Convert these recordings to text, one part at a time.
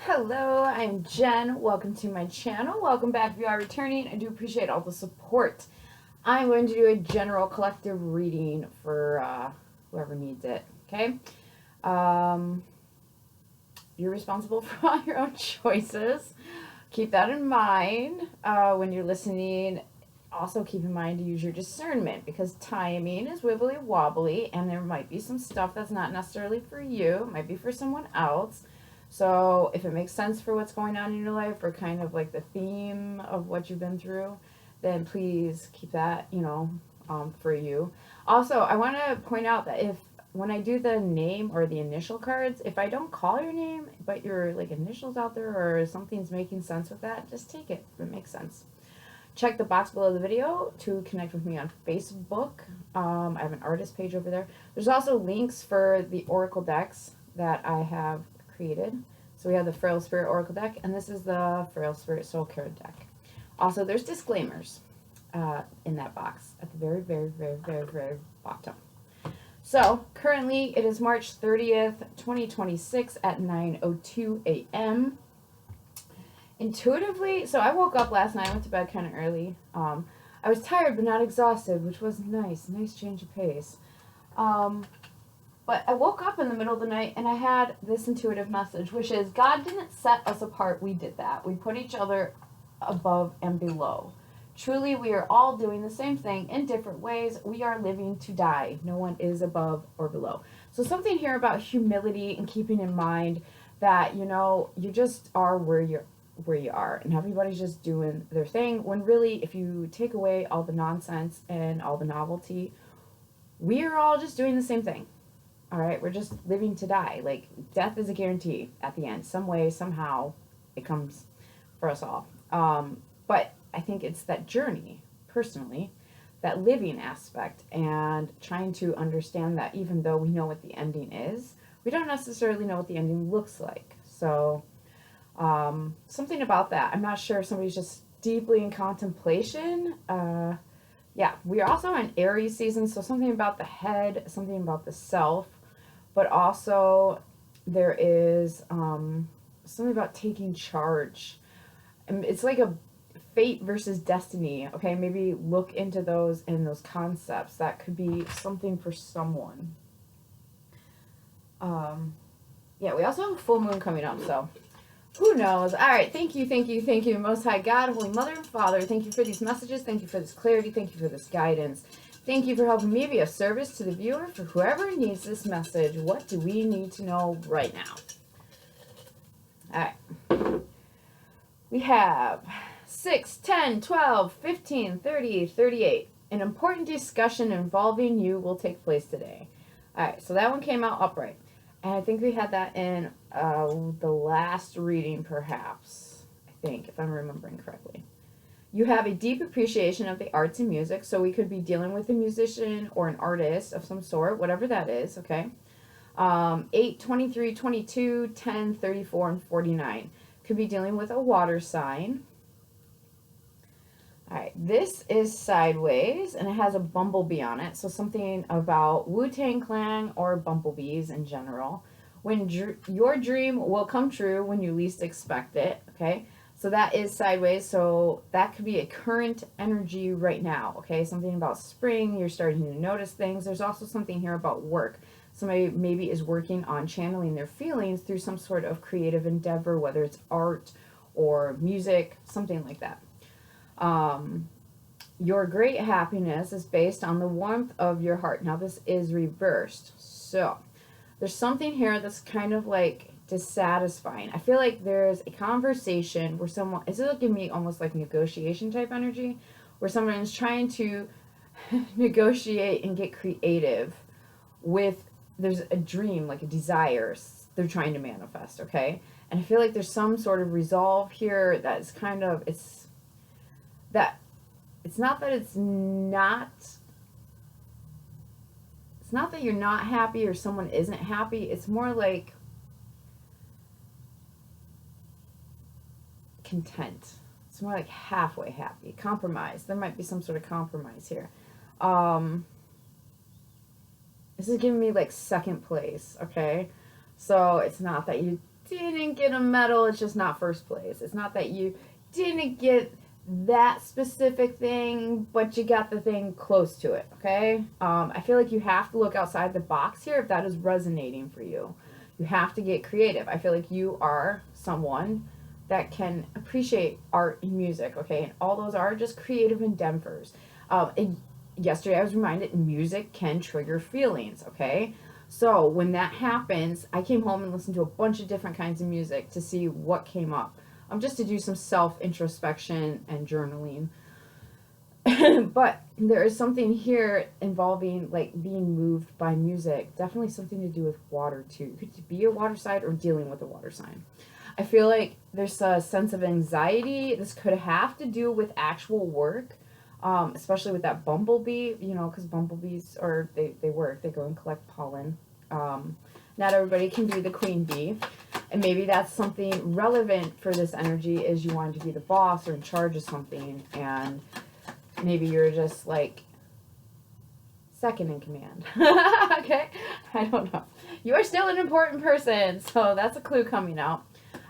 Hello, I'm Jen. Welcome to my channel. Welcome back if you are returning. I do appreciate all the support. I'm going to do a general collective reading for whoever needs it, okay? You're responsible for all your own choices. Keep that in mind when you're listening. Also keep in mind to use your discernment because timing is wibbly wobbly and there might be some stuff that's not necessarily for you. It might be for someone else. So if it makes sense for what's going on in your life or kind of like the theme of what you've been through, then please keep that, for you. Also, I want to point out that when I do the name or the initial cards, if I don't call your name, but your like initials out there or something's making sense with that, just take it if it makes sense. Check the box below the video to connect with me on Facebook. I have an artist page over there. There's also links for the oracle decks that I have created. So we have the FeralSpirit Oracle deck, and this is the FeralSpirit Soul Card deck. Also, there's disclaimers in that box at the very, very, very, very, very bottom. So, currently, it is March 30th, 2026 at 9:02 a.m. Intuitively, so I woke up last night, I went to bed kind of early. I was tired but not exhausted, which was nice change of pace. But I woke up in the middle of the night and I had this intuitive message, which is God didn't set us apart, we did that. We put each other above and below. Truly, we are all doing the same thing in different ways. We are living to die. No one is above or below. So something here about humility and keeping in mind that, you just are where you are and everybody's just doing their thing, when really if you take away all the nonsense and all the novelty, we are all just doing the same thing. All right, we're just living to die. Like, death is a guarantee at the end. Some way, somehow, it comes for us all. But I think it's that journey, personally, that living aspect, and trying to understand that even though we know what the ending is, we don't necessarily know what the ending looks like. So, something about that. I'm not sure if somebody's just deeply in contemplation. Yeah, we are also in Aries season, so something about the head, something about the self, but also there is something about taking charge. And it's like a fate versus destiny. Okay, maybe look into those and those concepts. That could be something for someone. Yeah, we also have a full moon coming up, so who knows? All right, thank you, Most High God, Holy Mother and Father. Thank you for these messages. Thank you for this clarity. Thank you for this guidance. Thank you for helping me be of service to the viewer. For whoever needs this message, what do we need to know right now? All right. We have 6, 10, 12, 15, 30, 38. An important discussion involving you will take place today. All right, so that one came out upright. And I think we had that in the last reading, perhaps. I think, if I'm remembering correctly. You have a deep appreciation of the arts and music, so we could be dealing with a musician or an artist of some sort, whatever that is, okay? 8, 23, 22, 10, 34, and 49. Could be dealing with a water sign. All right, this is sideways, and it has a bumblebee on it, so something about Wu-Tang Clan or bumblebees in general. When your dream will come true when you least expect it, okay? So that is sideways, so that could be a current energy right now, okay? Something about spring, you're starting to notice things. There's also something here about work. Somebody maybe is working on channeling their feelings through some sort of creative endeavor, whether it's art or music, something like that. Your great happiness is based on the warmth of your heart. Now this is reversed, so there's something here that's kind of like dissatisfying. I feel like there's a conversation where someone, it's giving me almost like negotiation type energy, where someone is trying to negotiate and get creative with, there's a dream, like a desire they're trying to manifest, okay? And I feel like there's some sort of resolve here that's kind of, it's not that you're not happy or someone isn't happy. It's more like content. It's more like halfway happy. Compromise. There might be some sort of compromise here. This is giving me like second place, okay? So it's not that you didn't get a medal, it's just not first place. It's not that you didn't get that specific thing, but you got the thing close to it, okay? I feel like you have to look outside the box here if that is resonating for you. You have to get creative. I feel like you are someone that can appreciate art and music, okay? And all those are just creative endeavors. And yesterday I was reminded music can trigger feelings, okay? So when that happens, I came home and listened to a bunch of different kinds of music to see what came up. Just to do some self-introspection and journaling. But there is something here involving like being moved by music. Definitely something to do with water too. It could be a water sign or dealing with a water sign. I feel like there's a sense of anxiety. This could have to do with actual work, especially with that bumblebee, you know, because bumblebees are, they work. They go and collect pollen. Not everybody can be the queen bee. And maybe that's something relevant for this energy is you wanted to be the boss or in charge of something. And maybe you're just like second in command. Okay? I don't know. You are still an important person. So that's a clue coming out.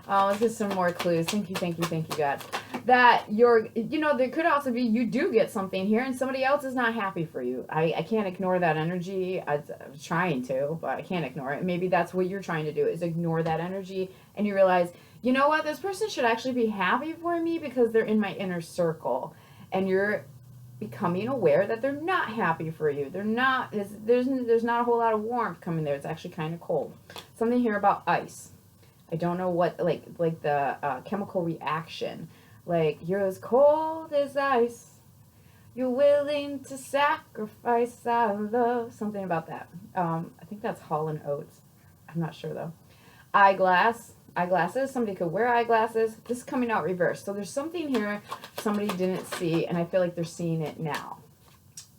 Let's get some more clues. Thank you, thank you, thank you, God. That you're, you know, there could also be you do get something here and somebody else is not happy for you. I can't ignore that energy. I was trying to, but I can't ignore it. Maybe that's what you're trying to do is ignore that energy and you realize, you know what, this person should actually be happy for me because they're in my inner circle. And you're becoming aware that they're not happy for you. They're not, there's not a whole lot of warmth coming there. It's actually kind of cold. Something here about ice. I don't know what, like the chemical reaction. Like, you're as cold as ice. You're willing to sacrifice our love. Something about that. I think that's Hall & Oates. I'm not sure, though. Eyeglasses. Somebody could wear eyeglasses. This is coming out reversed. So there's something here somebody didn't see, and I feel like they're seeing it now.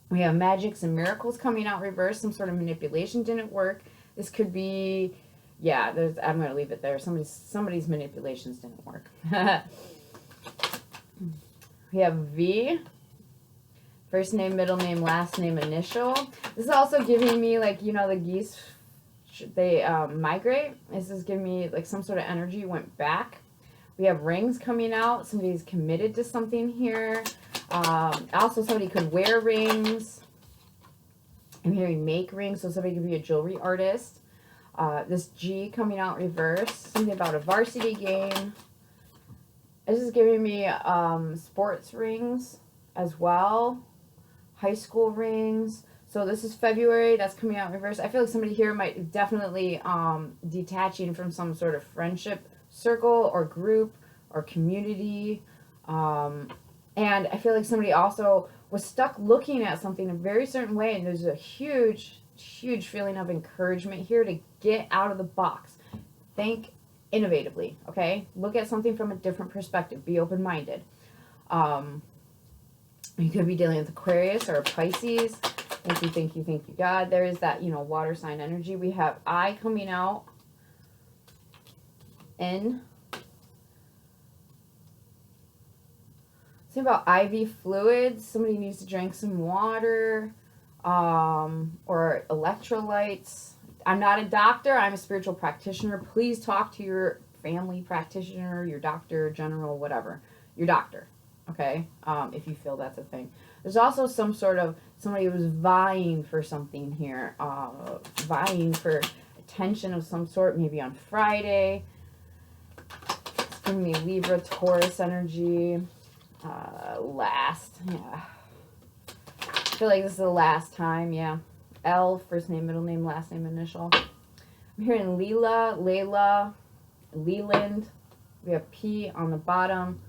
We have magics and miracles coming out reversed. Some sort of manipulation didn't work. This could be... Yeah, I'm going to leave it there. Somebody's manipulations didn't work. We have V. First name, middle name, last name, initial. This is also giving me, like, you know, the geese, they migrate. This is giving me, like, some sort of energy went back. We have rings coming out. Somebody's committed to something here. Also, somebody could wear rings. I'm hearing make rings, so somebody could be a jewelry artist. This G coming out reverse. Something about a varsity game. This is giving me sports rings as well. High school rings. So this is February. That's coming out reverse. I feel like somebody here might definitely detaching from some sort of friendship circle or group or community. And I feel like somebody also was stuck looking at something a very certain way. And there's a huge feeling of encouragement here to get out of the box. Think innovatively, okay? Look at something from a different perspective. Be open-minded. You could be dealing with Aquarius or Pisces. Thank you, thank you, thank you, God. There is that, you know, water sign energy. We have I coming out. N. Something about IV fluids. Somebody needs to drink some water. Or electrolytes. I'm not a doctor. I'm a spiritual practitioner. Please talk to your family practitioner, your doctor, general, whatever. Your doctor, okay? If you feel that's a thing. There's also some sort of, somebody who's vying for something here. Vying for attention of some sort, maybe on Friday. It's giving me Libra, Taurus energy. Yeah. I feel like this is the last time, yeah. L, first name, middle name, last name, initial. I'm hearing Leela, Layla, Leland. We have P on the bottom.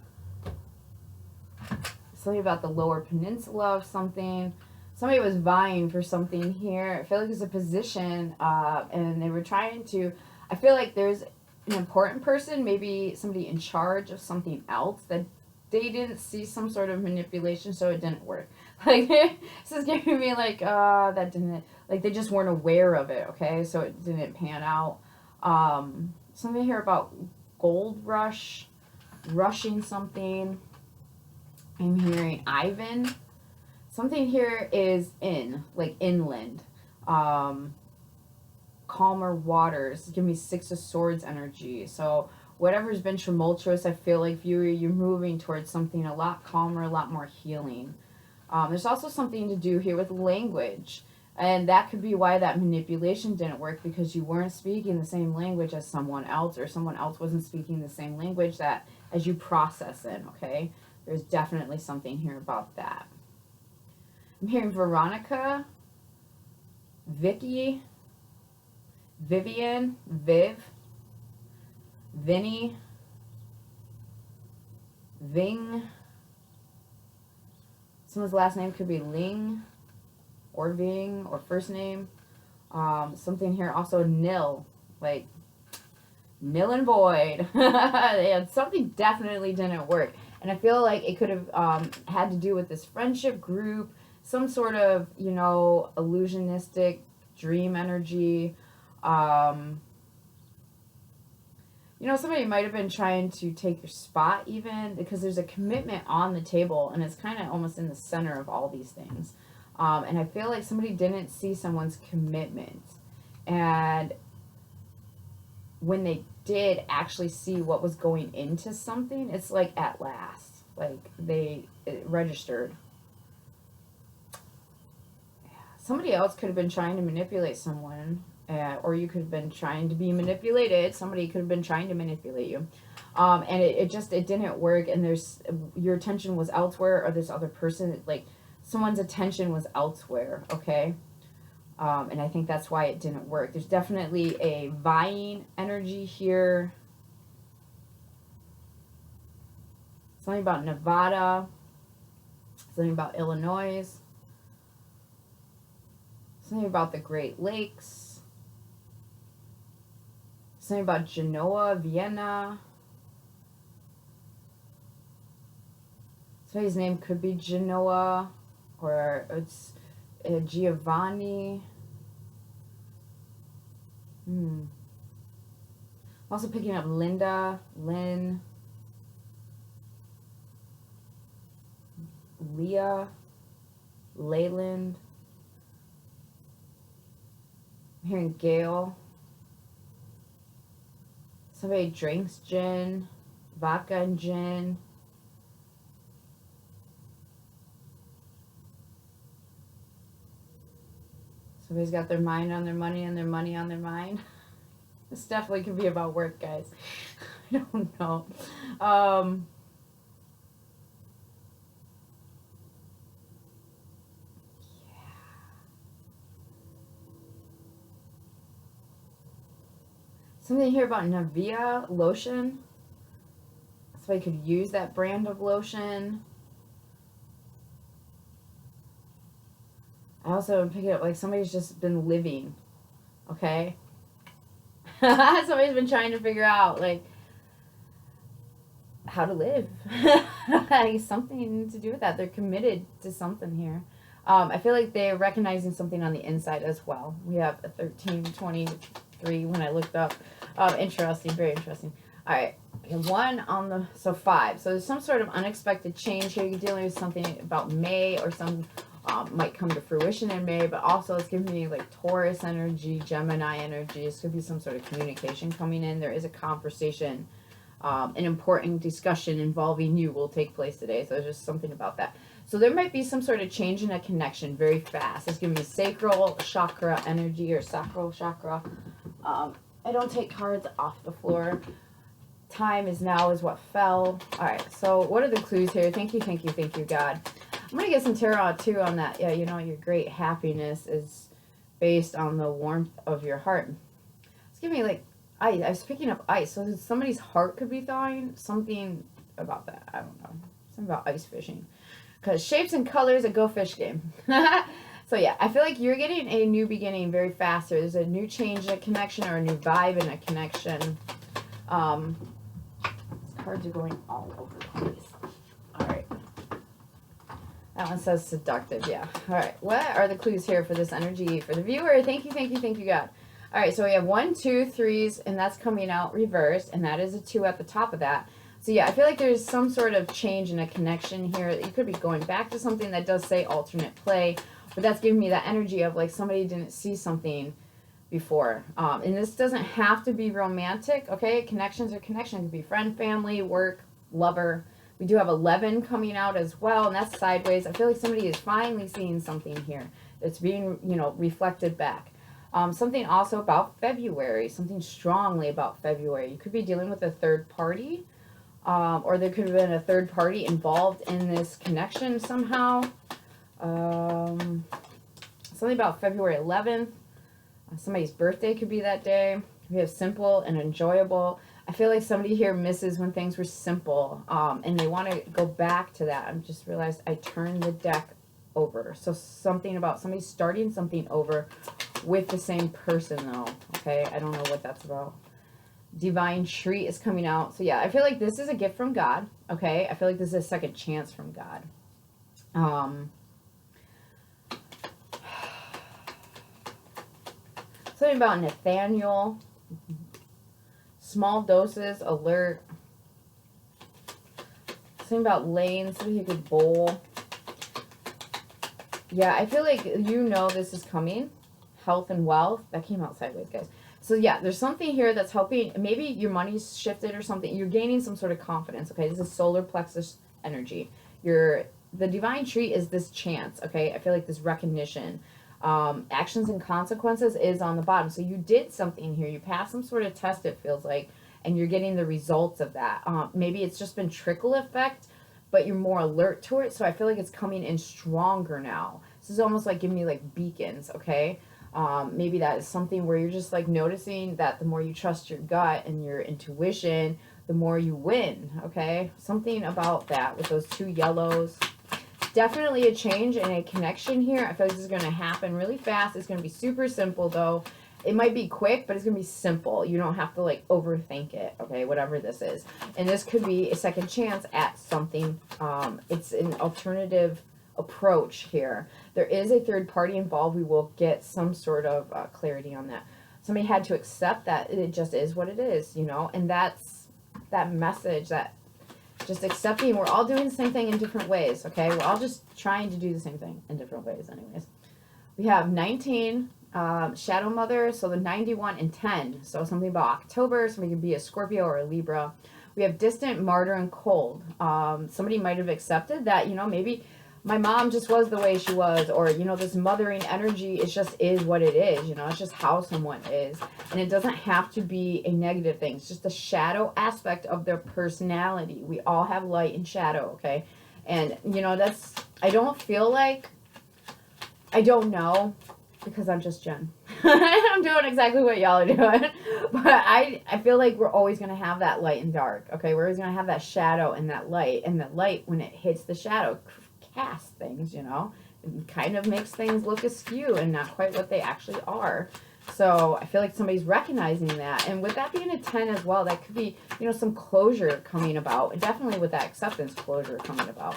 Something about the Lower Peninsula of something. Somebody was vying for something here. I feel like there's a position, and they were trying to... I feel like there's an important person, maybe somebody in charge of something else, that they didn't see some sort of manipulation, so it didn't work. Like, this is giving me, like, that didn't... Like, they just weren't aware of it, okay? So it didn't pan out. Something here about gold rush, rushing something. I'm hearing Ivan. Something here is in, like, inland. calmer waters. Give me Six of Swords energy. So whatever's been tumultuous, I feel like you're moving towards something a lot calmer, a lot more healing. There's also something to do here with language. And that could be why that manipulation didn't work, because you weren't speaking the same language as someone else, or someone else wasn't speaking the same language that as you process in, okay? There's definitely something here about that. I'm hearing Veronica, Vicky, Vivian, Viv, Vinny, Ving. Someone's last name could be Ling or Ving, or first name. Something here also nil, like nil and void. And something definitely didn't work. And I feel like it could have had to do with this friendship group, some sort of, you know, illusionistic dream energy. You know, somebody might have been trying to take your spot even, because there's a commitment on the table, and it's kind of almost in the center of all these things. And I feel like somebody didn't see someone's commitment. And when they did actually see what was going into something, it's like at last. Like it registered. Somebody else could have been trying to manipulate someone. Or you could have been trying to be manipulated. Somebody could have been trying to manipulate you. And it didn't work. And your attention was elsewhere, or this other person, like someone's attention was elsewhere, okay? And I think that's why it didn't work. There's definitely a vying energy here. Something about Nevada. Something about Illinois. Something about the Great Lakes. Something about Genoa, Vienna. Somebody's name could be Genoa, or it's Giovanni. I'm also picking up Linda, Lynn, Leah, Leyland. I'm hearing Gail. Somebody drinks gin, vodka and gin. Somebody's got their mind on their money and their money on their mind. This definitely could be about work, guys. I don't know. Something here about Nivea lotion. So I could use that brand of lotion. I also am picking up like somebody's just been living. Okay? Somebody's been trying to figure out like how to live. Like, something to do with that. They're committed to something here. I feel like they're recognizing something on the inside as well. We have a 1323 when I looked up. Interesting, very interesting. All right, one on the, so 5. So there's some sort of unexpected change here. You're dealing with something about May, or some might come to fruition in May, but also it's giving me like Taurus energy, Gemini energy. This could be some sort of communication coming in. There is a conversation, an important discussion involving you will take place today. So there's just something about that. So there might be some sort of change in a connection very fast. It's giving me sacral chakra energy, or sacral chakra. I don't take cards off the floor. Time is now is what fell. All right, so what are the clues here? Thank you, thank you, thank you, God. I'm going to get some tarot, too, on that. Yeah, you know, your great happiness is based on the warmth of your heart. It's giving me, like, ice. I was picking up ice. So somebody's heart could be thawing. Something about that. I don't know. Something about ice fishing. Because shapes and colors, a go fish game. So, yeah, I feel like you're getting a new beginning very fast. There's a new change in a connection, or a new vibe in a connection. These cards are going all over the place. All right. That one says seductive, yeah. All right, what are the clues here for this energy for the viewer? Thank you, thank you, thank you, God. All right, so we have 1, 2, 3s, and that's coming out reversed, and that is a 2 at the top of that. So, yeah, I feel like there's some sort of change in a connection here. You could be going back to something that does say alternate play, but that's giving me that energy of, like, somebody didn't see something before. And this doesn't have to be romantic, okay? Connections are connection. It could be friend, family, work, lover. We do have 11 coming out as well, and that's sideways. I feel like somebody is finally seeing something here. It's being, you know, reflected back. Something also about February, something strongly about February. You could be dealing with a third party, or there could have been a third party involved in this connection somehow. Something about February 11th. Somebody's birthday could be that day. We have simple and enjoyable. I feel like somebody here misses when things were simple, and they want to go back to that. I just realized I turned the deck over. So something about somebody starting something over with the same person, though. Okay, I don't know what that's about. Divine treat is coming out. So yeah, I feel like this is a gift from God. Okay, I feel like this is a second chance from God. Something about Nathaniel. Small doses, alert. Something about lanes, so he could bowl. Yeah, I feel like you know this is coming. Health and wealth. That came out sideways, guys. So yeah, there's something here that's helping. Maybe your money's shifted or something. You're gaining some sort of confidence, okay? This is solar plexus energy. The divine treat is this chance, okay? I feel like this recognition. Actions and consequences is on the bottom. So you did something here. You passed some sort of test, it feels like, and you're getting the results of that. Maybe it's just been trickle effect, but you're more alert to it. So I feel like it's coming in stronger now. This is almost like giving me like beacons, okay? Maybe that is something where you're just like noticing that the more you trust your gut and your intuition, the more you win, okay? Something about that with those two yellows. Definitely a change and a connection here. I feel like this is going to happen really fast. It's going to be super simple, though. It might be quick, but it's going to be simple. You don't have to, like, overthink it, okay, whatever this is. And this could be a second chance at something. It's an alternative approach here. There is a third party involved. We will get some sort of clarity on that. Somebody had to accept that it just is what it is, you know, and that's that message, that just accepting we're all doing the same thing in different ways, okay? We're all just trying to do the same thing in different ways anyways. We have 19, Shadow Mother, so the 91 and 10. So something about October, somebody could be a Scorpio or a Libra. We have distant, martyr, and cold. Somebody might have accepted that, you know, maybe my mom just was the way she was, or, you know, this mothering energy, it just is what it is, you know, it's just how someone is. And it doesn't have to be a negative thing. It's just a shadow aspect of their personality. We all have light and shadow, okay? And, you know, that's, I don't feel like, I don't know, because I'm just Jen. I'm doing exactly what y'all are doing. But I feel like we're always going to have that light and dark, okay? We're always going to have that shadow and that light. And that light, when it hits the shadow, cast things, you know, it kind of makes things look askew and not quite what they actually are. So I feel like somebody's recognizing that. And with that being a 10 as well, that could be, you know, some closure coming about. Definitely with that acceptance, closure coming about.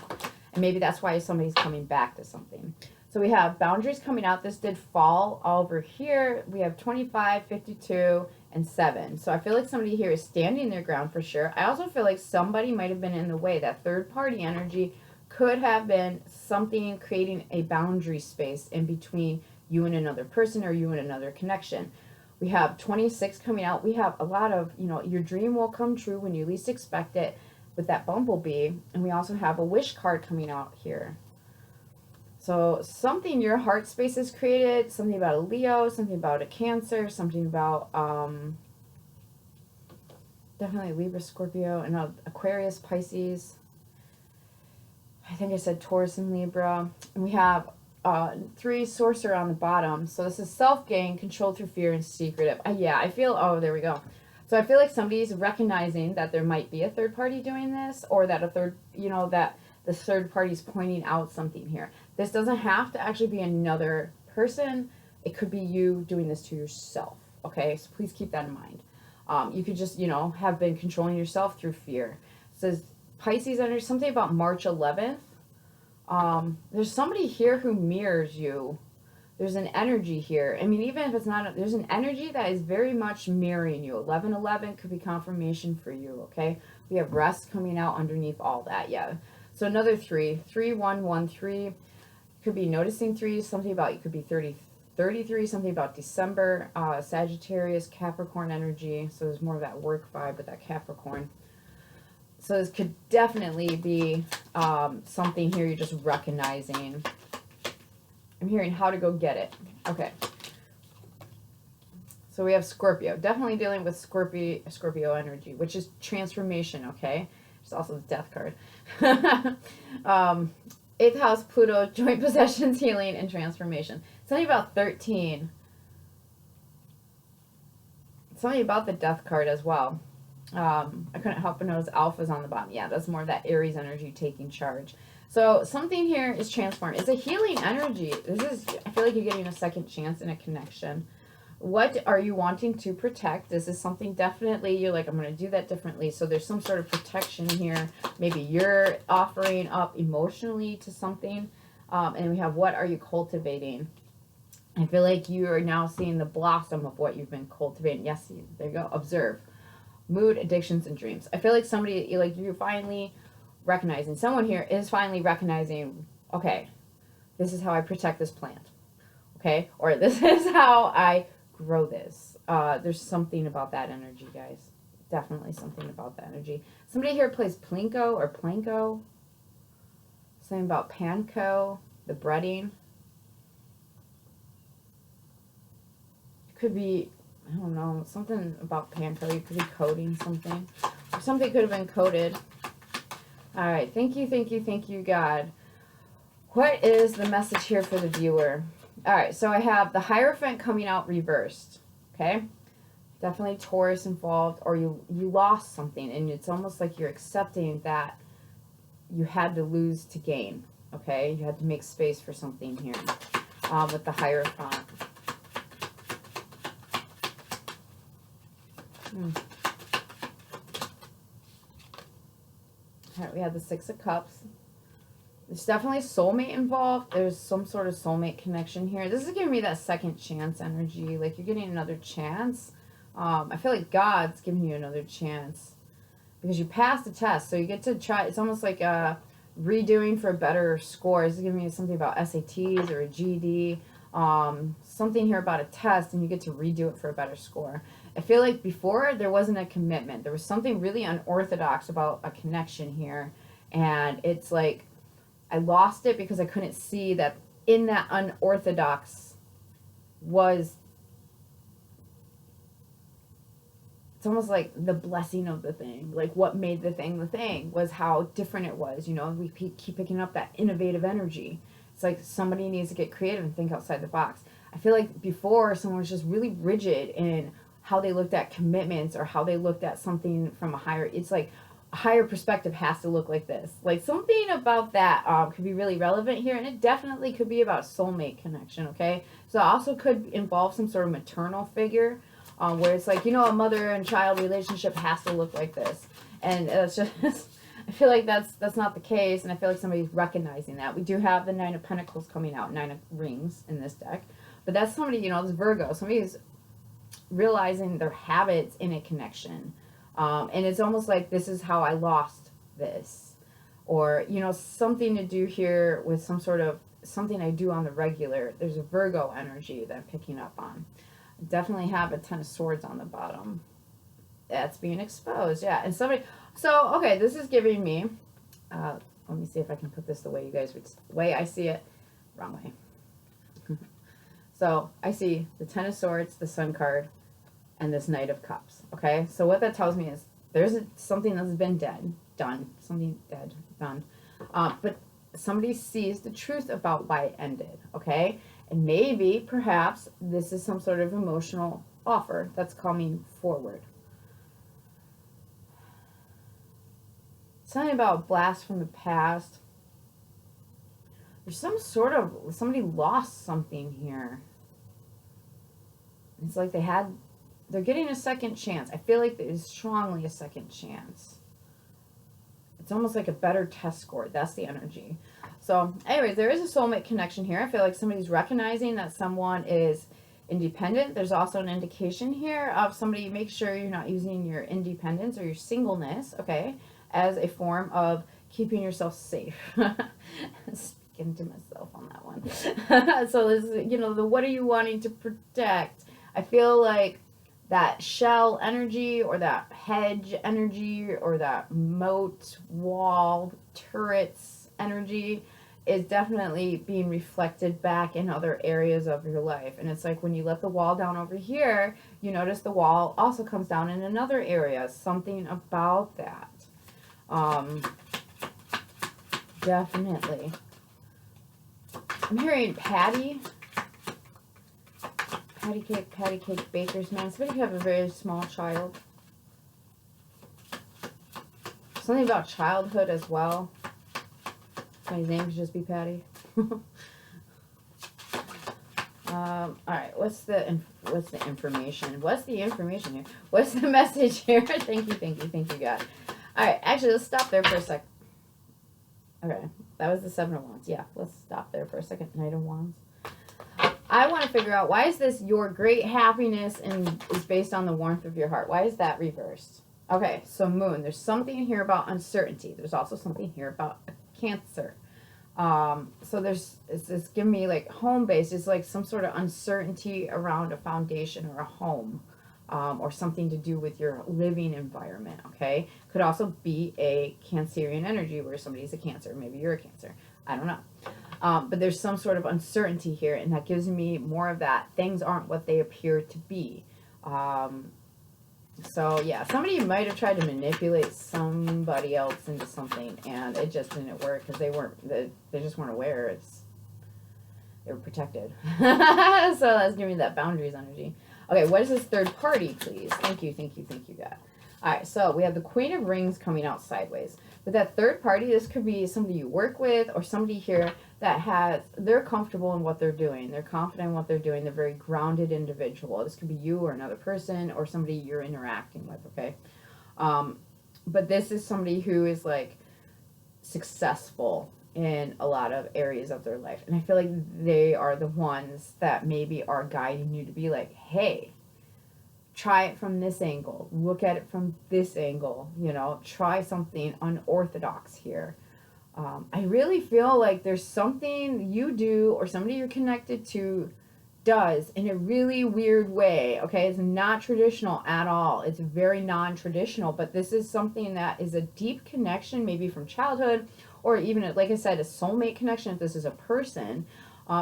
And maybe that's why somebody's coming back to something. So we have boundaries coming out. This did fall over here. We have 25, 52, and 7. So I feel like somebody here is standing their ground for sure. I also feel like somebody might have been in the way. That third party energy could have been something creating a boundary space in between you and another person or you and another connection. We have 26 coming out. We have a lot of, you know, your dream will come true when you least expect it with that bumblebee. And we also have a wish card coming out here. So something your heart space has created, something about a Leo, something about a Cancer, something about definitely Libra, Scorpio, and Aquarius, Pisces. I think I said Taurus and Libra. And we have 3 sorcerer on the bottom. So this is self-gain, controlled through fear, and secretive. Yeah, I feel, oh, there we go. So I feel like somebody's recognizing that there might be a third party doing this, or that a third, you know, that the third party's pointing out something here. This doesn't have to actually be another person. It could be you doing this to yourself, okay? So please keep that in mind. You could just, you know, have been controlling yourself through fear. It says Pisces, there's something about March 11th. There's somebody here who mirrors you. There's an energy here. I mean, even if it's not, there's an energy that is very much mirroring you. 11/11 could be confirmation for you, okay? We have rest coming out underneath all that, yeah. So another 3, 3, 1, 1, 3. Could be noticing 3, something about you could be 30, 33, something about December, Sagittarius, Capricorn energy. So there's more of that work vibe with that Capricorn. So this could definitely be something here you're just recognizing. I'm hearing how to go get it. Okay. So we have Scorpio. Definitely dealing with Scorpio energy, which is transformation, okay? There's also the death card. 8th house, Pluto, joint possessions, healing, and transformation. Something about 13. Something about the death card as well. I couldn't help but notice alpha's on the bottom. Yeah, that's more of that Aries energy taking charge. So something here is transformed. It's a healing energy. I feel like you're getting a second chance in a connection. What are you wanting to protect? This is something definitely you're like, I'm going to do that differently. So there's some sort of protection here. Maybe you're offering up emotionally to something. And we have, what are you cultivating? I feel like you are now seeing the blossom of what you've been cultivating. Yes, there you go. Observe. Mood, addictions, and dreams. I feel like somebody, like you're finally recognizing, someone here is finally recognizing, okay, this is how I protect this plant. Okay? Or this is how I grow this. There's something about that energy, guys. Definitely something about that energy. Somebody here plays Plinko or Planko. Something about Panko, the breading. It could be, I don't know, something about Panko. You could be coding something. Or something could have been coded. All right. Thank you, God. What is the message here for the viewer? All right, so I have the Hierophant coming out reversed, okay? Definitely Taurus involved, or you lost something, and it's almost like you're accepting that you had to lose to gain, okay? You had to make space for something here with the Hierophant. All right, we have the Six of Cups. There's definitely a soulmate involved. There's some sort of soulmate connection here. This is giving me that second chance energy. Like you're getting another chance. I feel like God's giving you another chance. Because you passed the test. So you get to try. It's almost like redoing for a better score. This is giving me something about SATs or a GED. Something here about a test. And you get to redo it for a better score. I feel like before there wasn't a commitment. There was something really unorthodox about a connection here. And it's like, I lost it because I couldn't see that in that unorthodox was, it's almost like the blessing of the thing. Like what made the thing was how different it was. You know, we keep picking up that innovative energy. It's like somebody needs to get creative and think outside the box. I feel like before someone was just really rigid in how they looked at commitments or how they looked at something from a higher, it's like, higher perspective has to look like this. Like something about that could be really relevant here, and it definitely could be about soulmate connection, okay? So it also could involve some sort of maternal figure where it's like, you know, a mother and child relationship has to look like this. And it's just, I feel like that's not the case, and I feel like somebody's recognizing that. We do have the Nine of Pentacles coming out, Nine of Rings in this deck. But that's somebody, you know, it's Virgo. Somebody's realizing their habits in a connection. And it's almost like this is how I lost this. Or, you know, something to do here with some sort of something I do on the regular. There's a Virgo energy that I'm picking up on. I definitely have a Ten of Swords on the bottom. That's being exposed. Yeah. And somebody, so, okay, this is giving me, let me see if I can put this the way you guys would, the way I see it. Wrong way. So I see the Ten of Swords, the Sun card, and this Knight of Cups, okay? So what that tells me is there's something that's been done, but somebody sees the truth about why it ended, okay? And maybe, perhaps, this is some sort of emotional offer that's coming forward. Something about blast from the past. There's some sort of, somebody lost something here. It's like they're getting a second chance. I feel like there's strongly a second chance. It's almost like a better test score. That's the energy. So, anyways, there is a soulmate connection here. I feel like somebody's recognizing that someone is independent. There's also an indication here of somebody, make sure you're not using your independence or your singleness, okay, as a form of keeping yourself safe. into myself on that one. So this is, you know, the what are you wanting to protect? I feel like that shell energy or that hedge energy or that moat, wall, turrets energy is definitely being reflected back in other areas of your life. And it's like when you let the wall down over here, you notice the wall also comes down in another area. Something about that. Definitely. I'm hearing patty cake, baker's man. Somebody could have a very small child. Something about childhood as well. Somebody's name could just be Patty. All right. What's the information? What's the information here? What's the message here? Thank you, God. All right. Actually, let's stop there for a sec. Okay, that was the Seven of Wands. Yeah, let's stop there for a second. Knight of Wands. I want to figure out, why is this your great happiness and is based on the warmth of your heart? Why is that reversed? Okay, so Moon. There's something here about uncertainty. There's also something here about Cancer. So it's giving me like home base. It's like some sort of uncertainty around a foundation or a home, or something to do with your living environment. Okay, could also be a Cancerian energy where somebody's a Cancer. Maybe you're a Cancer. I don't know. But there's some sort of uncertainty here, and that gives me more of that things aren't what they appear to be. So yeah, somebody might have tried to manipulate somebody else into something, and it just didn't work because they just weren't aware. They were protected. So that's giving me that boundaries energy. Okay, what is this third party, please? Thank you, God. All right, so we have the Queen of Rings coming out sideways. But that third party, this could be somebody you work with or somebody here that they're comfortable in what they're doing. They're confident in what they're doing. They're a very grounded individual. This could be you or another person or somebody you're interacting with, okay? But this is somebody who is like successful in a lot of areas of their life. And I feel like they are the ones that maybe are guiding you to be like, hey, try it from this angle. Look at it from this angle. You know, try something unorthodox here. I really feel like there's something you do or somebody you're connected to does in a really weird way. Okay, it's not traditional at all. It's very non-traditional, but this is something that is a deep connection, maybe from childhood, or even, like I said, a soulmate connection if this is a person.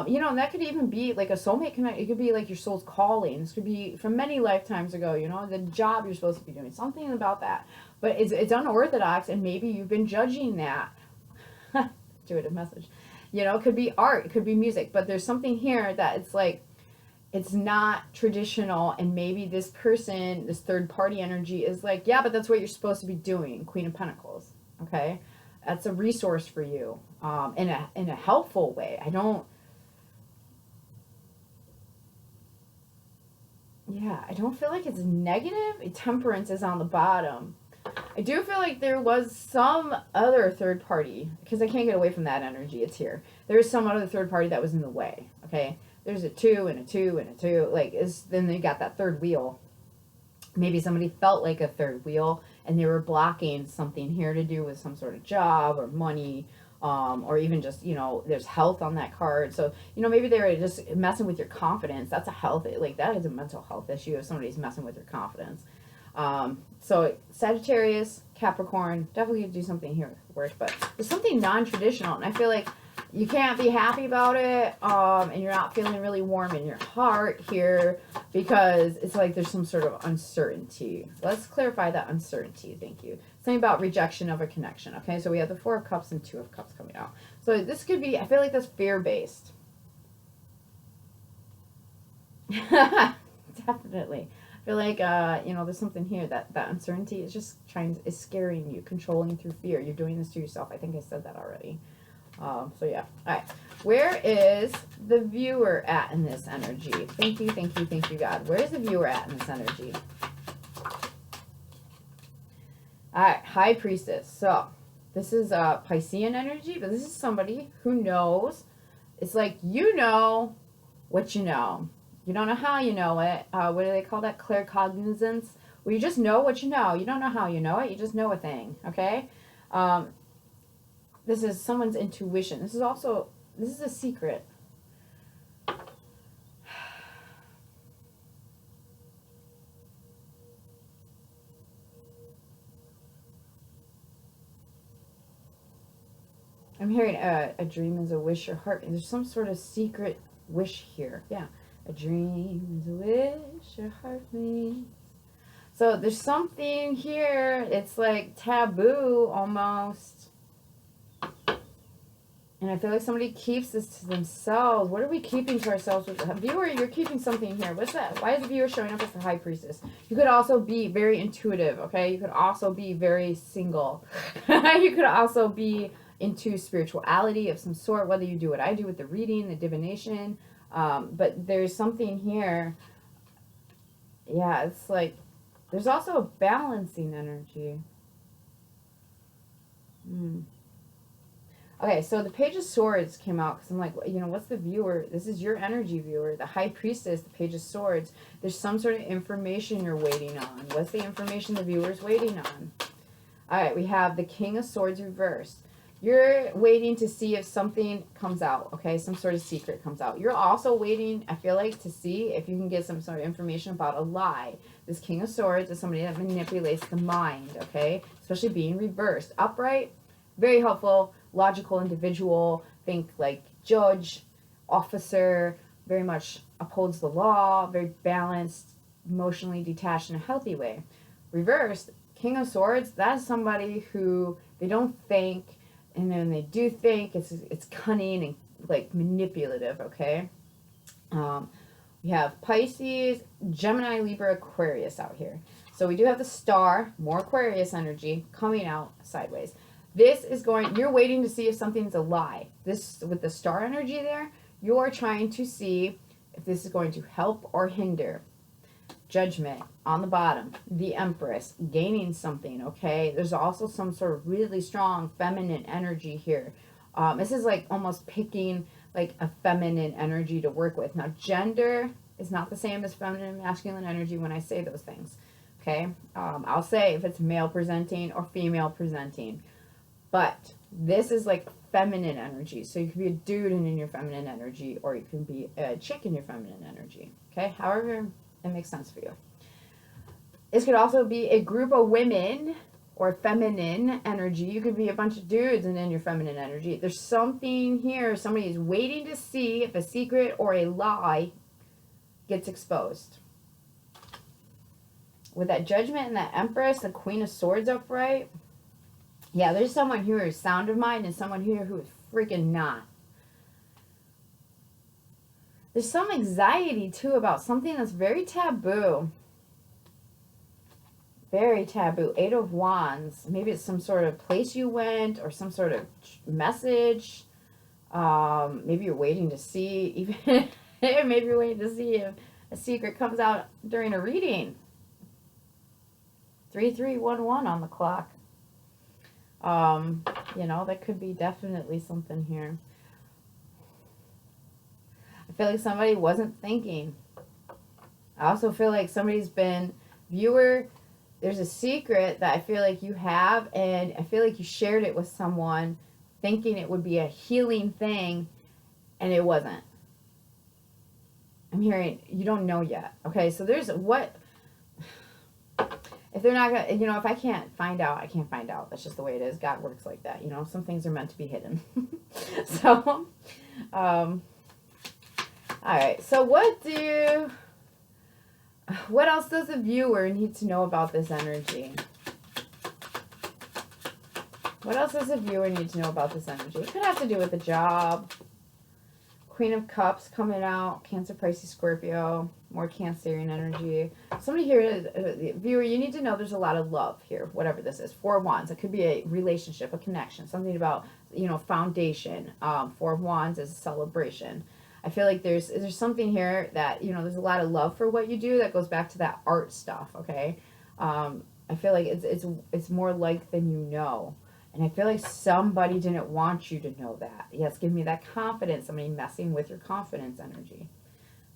You know, that could even be like a soulmate connection. It could be like your soul's calling. This could be from many lifetimes ago, you know, the job you're supposed to be doing, something about that. But it's unorthodox, and maybe you've been judging that. Intuitive message. You know, it could be art, it could be music, but there's something here that it's like, it's not traditional, and maybe this person, this third party energy is like, yeah, but that's what you're supposed to be doing. Queen of Pentacles. Okay, that's a resource for you, in a helpful way. I don't feel like it's negative. Temperance is on the bottom. I do feel like there was some other third party, because I can't get away from that energy. It's here. There's some other third party that was in the way. Okay, there's a 2 and a 2 and a 2. Like, then they got that third wheel. Maybe somebody felt like a third wheel, and they were blocking something here to do with some sort of job or money, or even just, you know, there's health on that card. So, you know, maybe they were just messing with your confidence. That's a health, like that is a mental health issue if somebody's messing with your confidence. So Sagittarius, Capricorn, definitely do something here with work, but there's something non-traditional, and I feel like you can't be happy about it, and you're not feeling really warm in your heart here because it's like there's some sort of uncertainty. Let's clarify that uncertainty. Thank you. Something about rejection of a connection. Okay, so we have the 4 of Cups and 2 of Cups coming out. So this could be, I feel like that's fear-based. Definitely. I feel like, you know, there's something here that uncertainty is just is scaring you, controlling through fear. You're doing this to yourself. I think I said that already. So yeah. All right. Where is the viewer at in this energy? Thank you, God. Where is the viewer at in this energy? All right. High Priestess. So this is Piscean energy, but this is somebody who knows. It's like, you know what you know. You don't know how you know it. What do they call that? Claircognizance. Well, you just know what you know. You don't know how you know it. You just know a thing. Okay? This is someone's intuition. This this is a secret. I'm hearing a dream is a wish your heart. There's some sort of secret wish here. Yeah. A dream is a wish your heart means. So there's something here. It's like taboo almost. And I feel like somebody keeps this to themselves. What are we keeping to ourselves? Viewer, you're keeping something here. What's that? Why is the viewer showing up as the High Priestess? You could also be very intuitive, okay? You could also be very single. You could also be into spirituality of some sort, whether you do what I do with the reading, the divination. But there's something here. Yeah, it's like, there's also a balancing energy. Okay, so the Page of Swords came out because I'm like, you know, what's the viewer? This is your energy, viewer. The High Priestess, the Page of Swords. There's some sort of information you're waiting on. What's the information the viewer's waiting on? All right, we have the King of Swords reversed. You're waiting to see if something comes out, okay? Some sort of secret comes out. You're also waiting, I feel like, to see if you can get some sort of information about a lie. This King of Swords is somebody that manipulates the mind, okay? Especially being reversed. Upright, very helpful. Logical individual, think like judge, officer, very much upholds the law, very balanced, emotionally detached in a healthy way. Reversed, King of Swords, that's somebody who they don't think, and then they do think, it's cunning and like manipulative, okay? We have Pisces, Gemini, Libra, Aquarius out here. So we do have the star, more Aquarius energy coming out sideways. This is going, you're waiting to see if something's a lie. This, with the star energy there, you're trying to see if this is going to help or hinder. Judgment on the bottom. The Empress, gaining something, okay? There's also some sort of really strong feminine energy here. This is like almost picking like a feminine energy to work with. Now, gender is not the same as feminine and masculine energy when I say those things, okay? I'll say if it's male presenting or female presenting. But this is like feminine energy. So you can be a dude in your feminine energy, or you can be a chick in your feminine energy. Okay? However it makes sense for you. This could also be a group of women or feminine energy. You could be a bunch of dudes and in your feminine energy. There's something here. Somebody is waiting to see if a secret or a lie gets exposed. With that Judgment and that Empress, the Queen of Swords upright. Yeah, there's someone here who's sound of mind and someone here who is freaking not. There's some anxiety, too, about something that's very taboo. Very taboo. 8 of Wands. Maybe it's some sort of place you went or some sort of message. Maybe you're waiting to see. Even maybe you're waiting to see if a secret comes out during a reading. 3311 on the clock. You know, that could be definitely something here. I feel like somebody wasn't thinking. I also feel like somebody's been, viewer, there's a secret that I feel like you have, and I feel like you shared it with someone thinking it would be a healing thing, and it wasn't. I'm hearing, you don't know yet. Okay, so there's what... If they're not going to, you know, if I can't find out, I can't find out. That's just the way it is. God works like that. You know, some things are meant to be hidden. So, all right. So what else does the viewer need to know about this energy? What else does the viewer need to know about this energy? It could have to do with the job. Queen of Cups coming out. Cancer, Pisces, Scorpio. More Cancerian energy. Somebody here, viewer, you need to know there's a lot of love here, whatever this is. 4 of Wands. It could be a relationship, a connection, something about, you know, foundation. 4 of Wands is a celebration. I feel like there's something here that, you know, there's a lot of love for what you do that goes back to that art stuff, okay? I feel like it's more like than you know. And I feel like somebody didn't want you to know that. Yes, give me that confidence. Somebody messing with your confidence energy.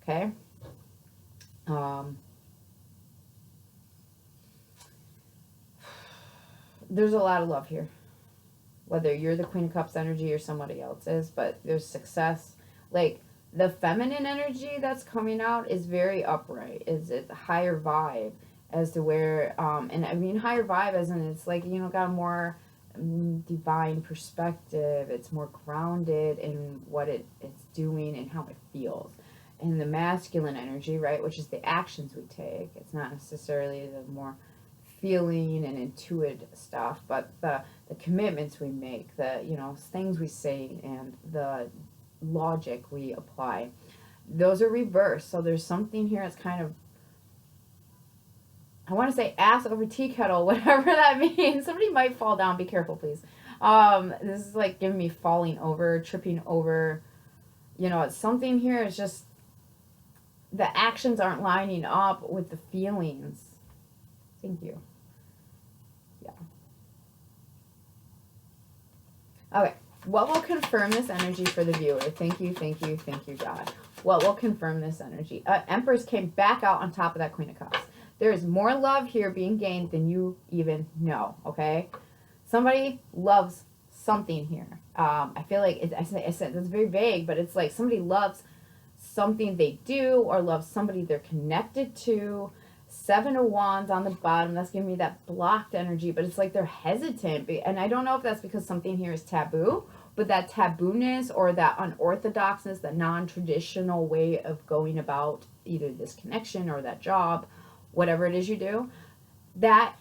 Okay? There's a lot of love here. whether you're the Queen of Cups energy or somebody else is, but there's success. Like, the feminine energy that's coming out is very upright. Is it higher vibe as to where, and I mean higher vibe as in it's like, you know, got a more divine perspective. It's more grounded in what it's doing and how it feels. And the masculine energy, right, which is the actions we take. It's not necessarily the more feeling and intuitive stuff, but the commitments we make, the, you know, things we say, and the logic we apply. Those are reversed. So there's something here that's kind of, I want to say ass over tea kettle, whatever that means. Somebody might fall down. Be careful, please. This is like giving me falling over, tripping over. You know, it's something here. It's just the actions aren't lining up with the feelings. Thank you. Yeah. Okay. What will confirm this energy for the viewer? Thank you, thank you, thank you, God. What will confirm this energy? Empress came back out on top of that Queen of Cups. There is more love here being gained than you even know, okay? Somebody loves something here. I feel like, I said it's very vague, but it's like somebody loves something they do or loves somebody they're connected to. 7 of Wands on the bottom. That's giving me that blocked energy, but it's like they're hesitant. And I don't know if that's because something here is taboo, but that tabooness or that unorthodoxness, that non-traditional way of going about either this connection or that job, whatever it is you do, that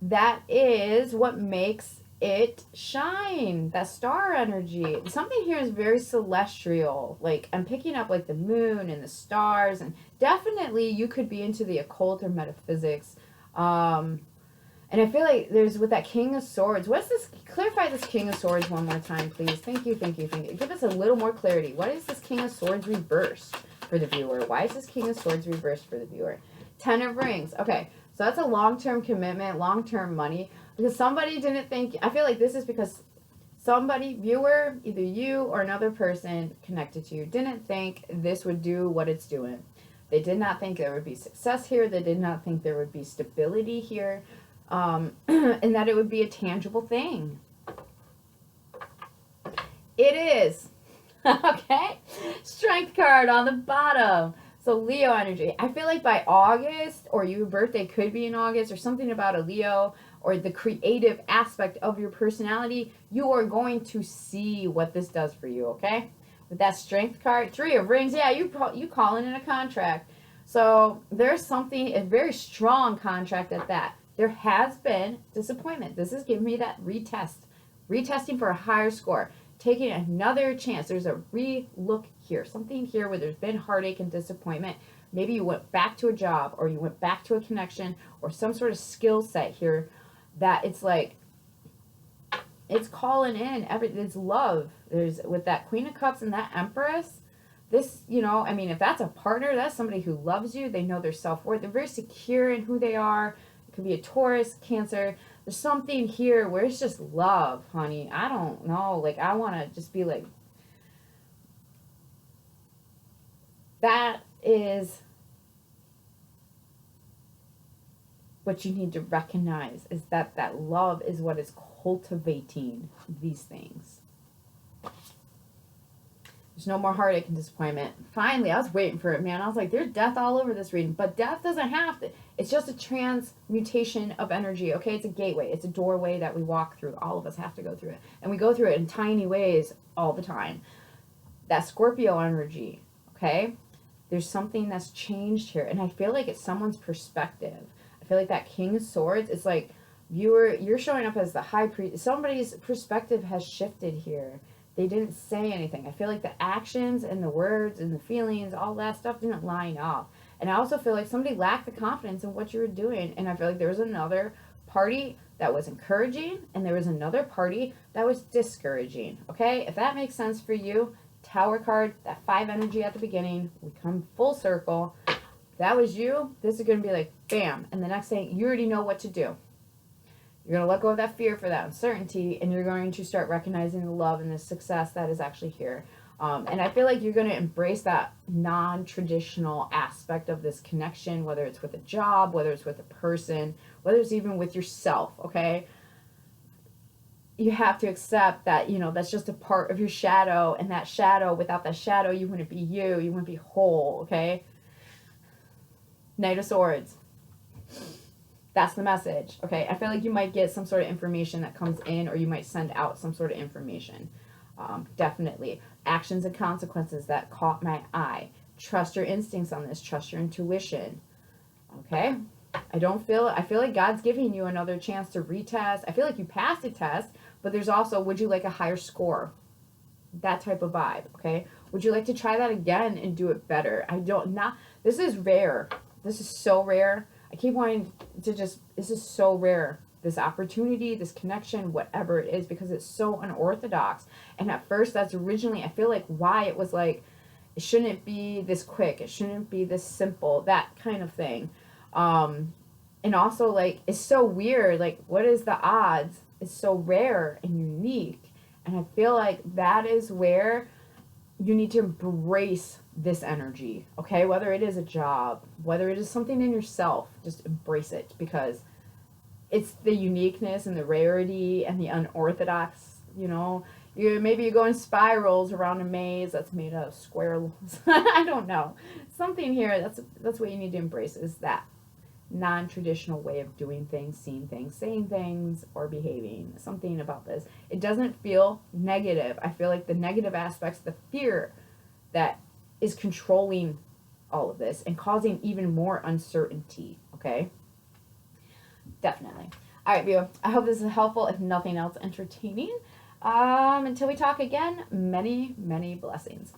that is what makes it shine. That star energy. Something here is very celestial. Like, I'm picking up like the moon and the stars, and definitely you could be into the occult or metaphysics. And I feel like there's, with that King of Swords, what's this? Clarify this King of Swords one more time, please. Thank you, thank you, thank you. Give us a little more clarity. What is this King of Swords reversed for the viewer? Why is this King of Swords reversed for the viewer? 10 of Rings. Okay, so that's a long-term commitment, long-term money. Because somebody didn't think, I feel like this is because somebody, viewer, either you or another person connected to you, didn't think this would do what it's doing. They did not think there would be success here. They did not think there would be stability here. And that it would be a tangible thing. It is. Okay? Strength card on the bottom. So Leo energy. I feel like by August, or your birthday could be in August, or something about a Leo, or the creative aspect of your personality, you are going to see what this does for you, okay? With that Strength card, 3 of Rings, yeah, you calling in a contract. So there's something, a very strong contract at that. There has been disappointment. This is giving me that retesting for a higher score, taking another chance. There's a re-look here, something here where there's been heartache and disappointment. Maybe you went back to a job, or you went back to a connection, or some sort of skill set here that it's like, it's calling in it's love. There's, with that Queen of Cups and that Empress, this, you know, I mean, if that's a partner, that's somebody who loves you. They know their self-worth. They're very secure in who they are. It could be a Taurus, Cancer. There's something here where it's just love, honey. I don't know. Like, I want to just be like, that is what you need to recognize, is that that love is what is cultivating these things. There's no more heartache and disappointment. Finally, I was waiting for it, man. I was like, there's death all over this reading. But death doesn't have to. It's just a transmutation of energy, okay? It's a gateway. It's a doorway that we walk through. All of us have to go through it. And we go through it in tiny ways all the time. That Scorpio energy, okay? There's something that's changed here. And I feel like it's someone's perspective. I feel like that King of Swords, it's like, viewer, you're showing up as the high priest. Somebody's perspective has shifted here. They didn't say anything. I feel like the actions and the words and the feelings, all that stuff didn't line up. And I also feel like somebody lacked the confidence in what you were doing. And I feel like there was another party that was encouraging, and there was another party that was discouraging. Okay? If that makes sense for you, Tower card, that 5 energy at the beginning, we come full circle. If that was you, this is going to be like, bam. And the next thing, you already know what to do. You're going to let go of that fear for that uncertainty, and you're going to start recognizing the love and the success that is actually here. And I feel like you're going to embrace that non-traditional aspect of this connection, whether it's with a job, whether it's with a person, whether it's even with yourself, okay? you have to accept that, you know, that's just a part of your shadow, and that shadow, without that shadow, you wouldn't be you. You wouldn't be whole, okay? Knight of Swords. That's the message, okay? I feel like you might get some sort of information that comes in, or you might send out some sort of information. Definitely. Actions and consequences that caught my eye. Trust your instincts on this. Trust your intuition, okay? I feel like God's giving you another chance to retest. I feel like you passed a test, but there's also, would you like a higher score? That type of vibe, okay? Would you like to try that again and do it better? This is rare. This is so rare. I keep wanting to this is so rare. This opportunity, this connection, whatever it is, because it's so unorthodox. And at first, that's originally, I feel like why it was like, it shouldn't be this quick. It shouldn't be this simple, that kind of thing. And also, like, it's so weird. Like, what is the odds? It's so rare and unique. And I feel like that is where you need to embrace this energy, okay? Whether it is a job, whether it is something in yourself, just embrace it, because it's the uniqueness and the rarity and the unorthodox, you know? Maybe you go in spirals around a maze that's made out of squirrels. I don't know. Something here, that's what you need to embrace, is that non-traditional way of doing things, seeing things, saying things, or behaving. Something about this. It doesn't feel negative. I feel like the negative aspects, the fear that is controlling all of this and causing even more uncertainty, okay? Definitely. All right, viewer. I hope this is helpful, if nothing else, entertaining. Until we talk again, many, many blessings.